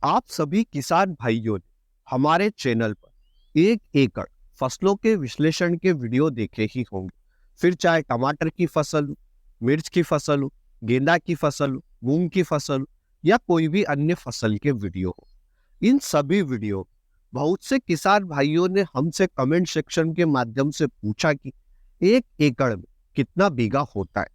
आप सभी किसान भाइयों ने हमारे चैनल पर 1 एकड़ फसलों के विश्लेषण के वीडियो देखे ही होंगे। फिर चाहे टमाटर की फसल हो, मिर्च की फसल हो, गेंदा की फसल हो, मूंग की फसल हो या कोई भी अन्य फसल के वीडियो हो। इन सभी वीडियो में बहुत से किसान भाइयों ने हमसे कमेंट सेक्शन के माध्यम से पूछा कि 1 एकड़ में कितना बीघा होता है।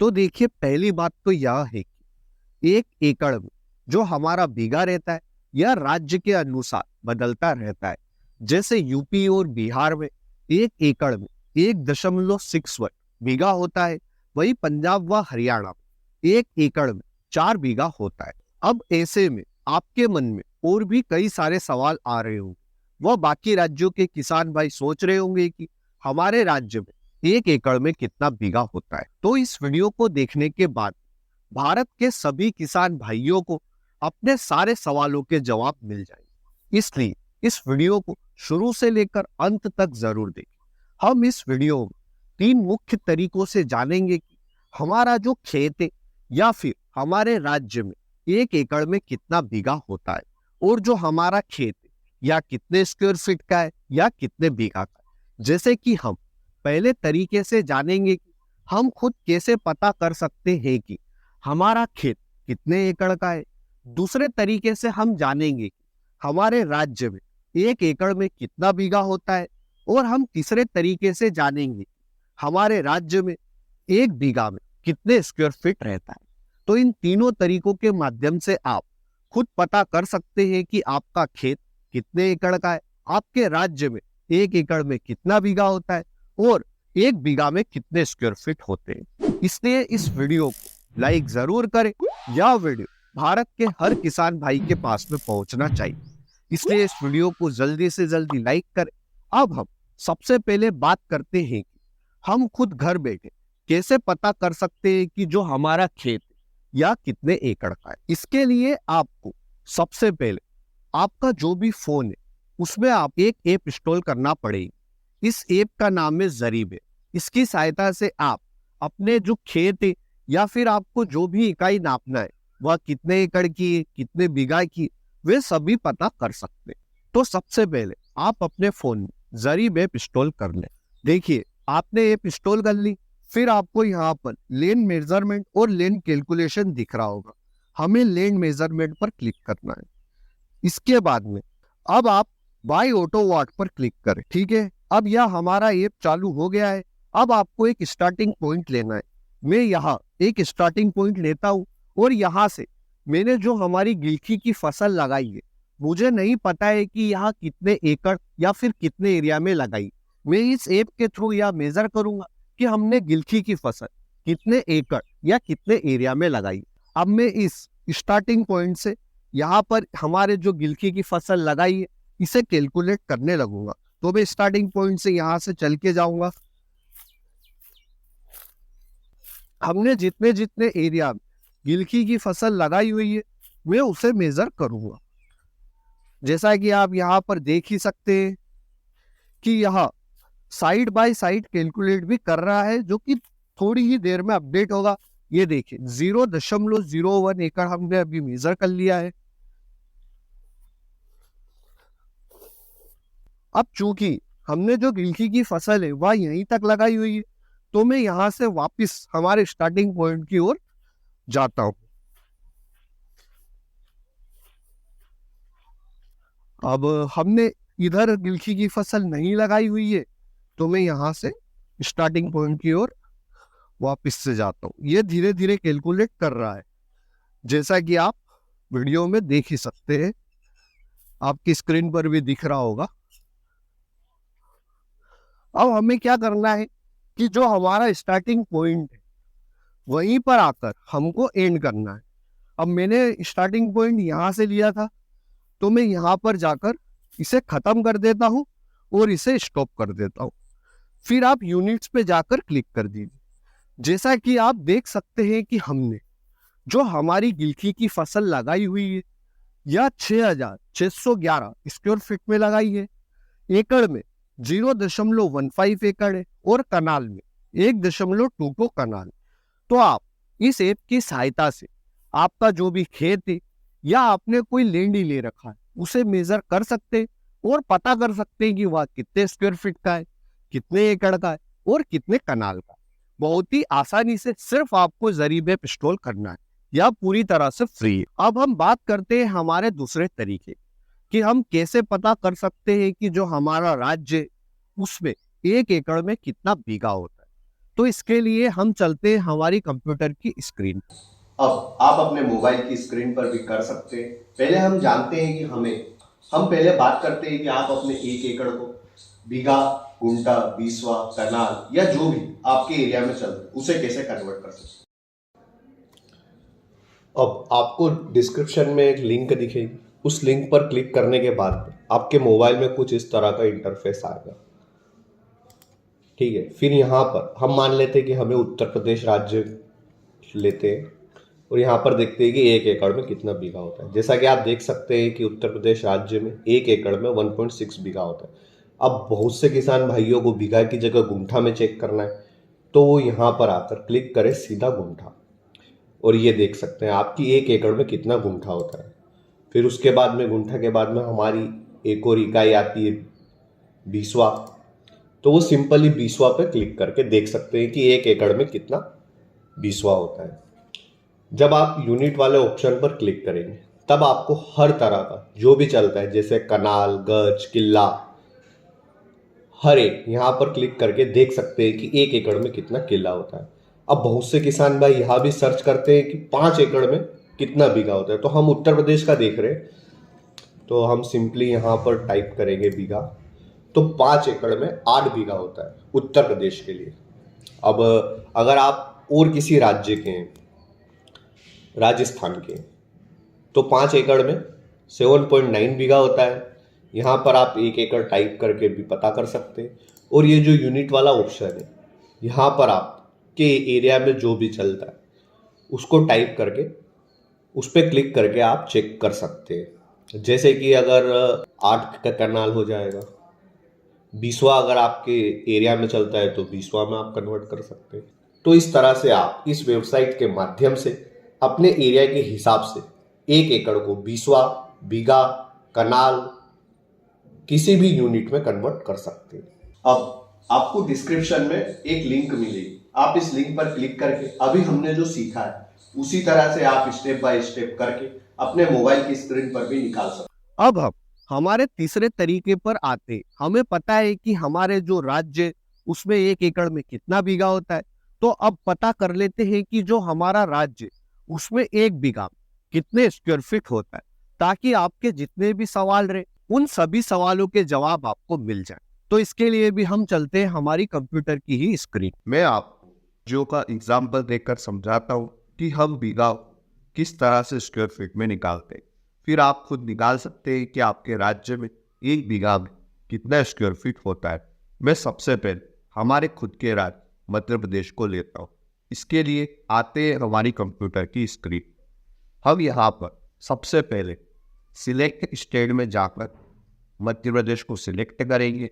तो देखिए, पहली बात तो यह है कि 1 एकड़ में जो हमारा बीघा रहता है यह राज्य के अनुसार बदलता रहता है। जैसे यूपी और बिहार में 1 एकड़ में 1.61 बीघा होता है, वही पंजाब व हरियाणा में 1 एकड़ में 4 बीघा होता है। अब ऐसे में आपके मन में और भी कई सारे सवाल आ रहे होंगे। वह बाकी राज्यों के किसान भाई सोच रहे होंगे कि हमारे राज्य में 1 एकड़ में कितना बीघा होता है। तो इस वीडियो को देखने के बाद भारत के सभी किसान भाइयों को अपने सारे सवालों के जवाब मिल जाएंगे। इसलिए इस वीडियो को शुरू से लेकर अंत तक जरूर देखें। हम इस वीडियो में 3 मुख्य तरीकों से जानेंगे कि हमारा जो खेत है या फिर हमारे राज्य में 1 एकड़ में कितना बीघा होता है, और जो हमारा खेत है या कितने स्क्वायर फीट का है या कितने बीघा का है। जैसे कि हम पहले तरीके से जानेंगे कि हम खुद कैसे पता कर सकते हैं कि हमारा खेत कितने एकड़ का है। दूसरे तरीके से हम जानेंगे कि हमारे राज्य में 1 एकड़ में कितना बीघा होता है, और हम तीसरे तरीके से जानेंगे हमारे राज्य में 1 बीघा में कितने स्क्वायर फीट रहता है। तो इन तीनों तरीकों के माध्यम से आप खुद पता कर सकते हैं कि आपका खेत कितने एकड़ का है, आपके राज्य में 1 एकड़ में कितना बीघा होता है, और 1 बीघा में कितने स्क्वायर फीट होते हैं। इसलिए इस वीडियो को लाइक जरूर करें। यह वीडियो भारत के हर किसान भाई के पास में पहुंचना चाहिए, इसलिए इस वीडियो को जल्दी से जल्दी लाइक करें। अब हम सबसे पहले बात करते हैं कि हम खुद घर बैठे कैसे पता कर सकते हैं कि जो हमारा खेत या कितने एकड़ का है। इसके लिए आपको सबसे पहले आपका जो भी फोन है उसमें आप एक ऐप इंस्टॉल करना पड़ेगी। इस ऐप का नाम है जरीब। इसकी सहायता से आप अपने जो खेत है या फिर आपको जो भी इकाई नापना है, वह कितने एकड़ की है, कितने बीघा की, वे सभी पता कर सकते हैं। तो सबसे पहले आप अपने फोन में जरीब ऐप इंस्टॉल कर लें। देखिए, आपने ऐप इंस्टॉल कर ली, फिर आपको यहाँ पर लैंड मेजरमेंट और लैंड कैलकुलेशन दिख रहा होगा। हमें लैंड मेजरमेंट पर क्लिक करना है। इसके बाद में अब आप बाय ऑटो वाट पर क्लिक करें। ठीक है, अब यह हमारा ऐप चालू हो गया है। अब आपको एक स्टार्टिंग पॉइंट लेना है। मैं यहाँ एक स्टार्टिंग पॉइंट लेता हूँ, और यहाँ से मैंने जो हमारी गिलकी की फसल लगाई है, मुझे नहीं पता है कि यहाँ कितने एकड़ या फिर कितने एरिया में लगाई। मैं इस ऐप के थ्रू यह मेजर करूंगा कि हमने गिलकी की फसल कितने एकड़ या कितने एरिया में लगाई। अब मैं इस स्टार्टिंग पॉइंट से यहाँ पर हमारे जो गिलकी की फसल लगाई है इसे कैलकुलेट करने लगूंगा। तो मैं स्टार्टिंग पॉइंट से यहाँ से चल के जाऊंगा। हमने जितने जितने एरिया में गिलकी की फसल लगाई हुई है मैं उसे मेजर करूंगा। जैसा कि आप यहाँ पर देख ही सकते हैं कि यह साइड बाय साइड कैलकुलेट भी कर रहा है, जो कि थोड़ी ही देर में अपडेट होगा। ये देखिए 0.01 एकड़ हमने अभी मेजर कर लिया है। अब चूंकि हमने जो गिलकी की फसल है वह यहीं तक लगाई हुई है, तो मैं यहां से वापस हमारे स्टार्टिंग पॉइंट की ओर जाता हूं। अब हमने इधर गिलकी की फसल नहीं लगाई हुई है, तो मैं यहां से स्टार्टिंग पॉइंट की ओर वापस से जाता हूं। ये धीरे धीरे कैलकुलेट कर रहा है, जैसा कि आप वीडियो में देख ही सकते हैं, आपकी स्क्रीन पर भी दिख रहा होगा। अब हमें क्या करना है कि जो हमारा स्टार्टिंग पॉइंट है वहीं पर आकर हमको एंड करना है। अब मैंने स्टार्टिंग पॉइंट यहां से लिया था, तो मैं यहां पर जाकर इसे खत्म कर देता हूं और इसे स्टॉप कर देता हूं। फिर आप यूनिट्स पे जाकर क्लिक कर दीजिए। जैसा कि आप देख सकते हैं कि हमने जो हमारी गिलकी की फसल लगाई हुई है यह 6,611 स्क्वायर फीट में लगाई है। एकड़ में 0.15 एकड़ है, और कनाल में 1.22 कनाल। तो आप इस ऐप की सहायता से आपका जो भी खेत है या आपने कोई लैंड ही ले रखा है, उसे मेजर कर सकते हैं और पता कर सकते हैं कि वह कितने स्क्वायर फीट का है, कितने एकड़ का है और कितने कनाल का है। बहुत ही आसानी से सिर्फ आपको जरीब ऐप इंस्टॉल करना है, यह पूरी तरह से फ्री है। अब हम बात करते हैं हमारे दूसरे तरीके कि हम कैसे पता कर सकते हैं कि जो हमारा राज्य है, उसमें 1 एकड़ में कितना बीघा होता है। तो इसके लिए हम चलते हैं हमारी कंप्यूटर की स्क्रीन। अब आप अपने मोबाइल की स्क्रीन पर भी कर सकते हैं। पहले हम जानते हैं कि हम पहले बात करते हैं कि आप अपने 1 एकड़ को बीघा, गुंठा, बीसवा, कनाल या जो भी आपके एरिया में चलता है उसे कैसे कन्वर्ट कर सकते हैं। अब आपको डिस्क्रिप्शन में एक लिंक दिखेगी, उस लिंक पर क्लिक करने के बाद आपके मोबाइल में कुछ इस तरह का इंटरफेस आएगा। ठीक है, फिर यहाँ पर हम मान लेते हैं कि हमें उत्तर प्रदेश राज्य लेते हैं और यहाँ पर देखते हैं कि 1 एकड़ में कितना बीघा होता है। जैसा कि आप देख सकते हैं कि उत्तर प्रदेश राज्य में 1 एकड़ में 1.6 बीघा होता है। अब बहुत से किसान भाइयों को बीघा की जगह गुंठा में चेक करना है, तो वो यहाँ पर आकर क्लिक करें सीधा गुंठा, और ये देख सकते हैं आपकी 1 एकड़ में कितना गुंठा होता है। फिर उसके बाद में गुंठा के बाद में हमारी एक और इकाई आती है बीसवा, तो वो सिंपली बीसवा पे क्लिक करके देख सकते हैं कि 1 एकड़ में कितना बीसवा होता है। जब आप यूनिट वाले ऑप्शन पर क्लिक करेंगे तब आपको हर तरह का जो भी चलता है, जैसे कनाल, गज, किल्ला, हर एक यहाँ पर क्लिक करके देख सकते हैं कि 1 एकड़ में कितना किल्ला होता है। अब बहुत से किसान भाई यहाँ भी सर्च करते हैं कि 5 एकड़ में कितना बीघा होता है। तो हम उत्तर प्रदेश का देख रहे हैं, तो हम सिंपली यहाँ पर टाइप करेंगे बीघा, तो 5 एकड़ में 8 बीघा होता है उत्तर प्रदेश के लिए। अब अगर आप और किसी राज्य के हैं, राजस्थान के, तो 5 एकड़ में 7.9 बीघा होता है। यहाँ पर आप 1 एकड़ टाइप करके भी पता कर सकते हैं। और ये जो यूनिट वाला ऑप्शन है, यहाँ पर आपके एरिया में जो भी चलता है उसको टाइप करके उस पर क्लिक करके आप चेक कर सकते हैं। जैसे कि अगर 8 का कनाल हो जाएगा, बीसवा अगर आपके एरिया में चलता है तो बीसवा में आप कन्वर्ट कर सकते हैं। तो इस तरह से आप इस वेबसाइट के माध्यम से अपने एरिया के हिसाब से 1 एकड़ को बीसवा, बीघा, कनाल, किसी भी यूनिट में कन्वर्ट कर सकते हैं। अब आपको डिस्क्रिप्शन में एक लिंक मिलेगी, आप इस लिंक पर क्लिक करके अभी हमने जो सीखा है उसी तरह से आप स्टेप बाय स्टेप करके अपने मोबाइल की स्क्रीन पर भी निकाल सकते। अब हम हमारे तीसरे तरीके पर आते। हमें पता है कि हमारे जो राज्य उसमें 1 एकड़ में कितना बीघा होता है, तो अब पता कर लेते हैं कि जो हमारा राज्य उसमें 1 बीघा कितने स्क्वायर फीट होता है, ताकि आपके जितने भी सवाल रहे उन सभी सवालों के जवाब आपको मिल जाए। तो इसके लिए भी हम चलते हैं हमारी कंप्यूटर की ही स्क्रीन। मैं आपको जो का एग्जाम्पल देकर समझाता हूँ कि हम बीघा किस तरह से स्क्वायर फीट में निकालते हैं, फिर आप खुद निकाल सकते हैं कि आपके राज्य में 1 बीघा में कितना स्क्वायर फीट होता है। मैं सबसे पहले हमारे खुद के राज्य मध्य प्रदेश को लेता हूँ। इसके लिए आते हैं हमारी कंप्यूटर की स्क्रीन। हम यहाँ पर सबसे पहले सिलेक्ट स्टेट में जाकर मध्य प्रदेश को सिलेक्ट करेंगे।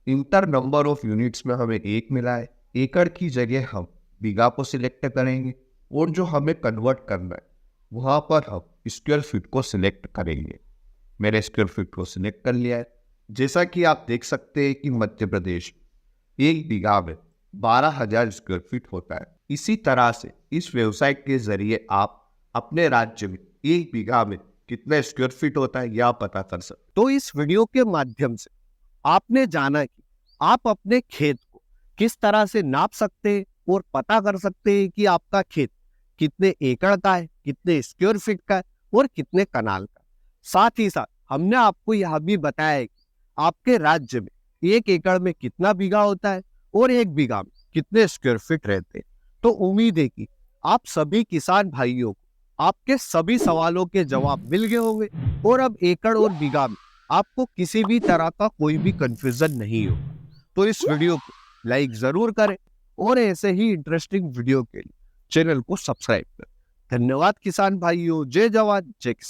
इंटर नंबर ऑफ यूनिट्स में हमें 1 मिला है, एकड़ की जगह हम बीघा को सिलेक्ट करेंगे और जो हमें कन्वर्ट करना है वहाँ पर हम स्क्वायर फीट को सिलेक्ट करेंगे। मैंने स्क्वायर फीट को सिलेक्ट कर लिया है। जैसा कि आप देख सकते हैं कि मध्य प्रदेश 1 बीघा में 12,000 स्क्वायर फीट होता है। इसी तरह से इस वेबसाइट के जरिए आप अपने राज्य में 1 बीघा में कितना स्क्वायर फीट होता है यह पता कर सकते। तो इस वीडियो के माध्यम से आपने जाना कि आप अपने खेत को किस तरह से नाप सकते हैं और पता कर सकते हैं कि आपका खेत कितने एकड़ का है, कितने स्क्वायर फीट का है और कितने कनाल का। साथ ही साथ हमने आपको यह भी बताया है कि आपके राज्य में 1 एकड़ में कितना बीघा होता है और 1 बीघा में कितने स्क्वायर फीट रहते हैं। तो उम्मीद है कि आप सभी किसान भाइयों को आपके सभी सवालों के जवाब मिल गए होंगे और अब एकड़ और बीघा में आपको किसी भी तरह का कोई भी कंफ्यूजन नहीं होगा। तो इस वीडियो को लाइक जरूर करें और ऐसे ही इंटरेस्टिंग वीडियो के लिए चैनल को सब्सक्राइब करें। धन्यवाद किसान भाइयों। जय जवान जय किसान।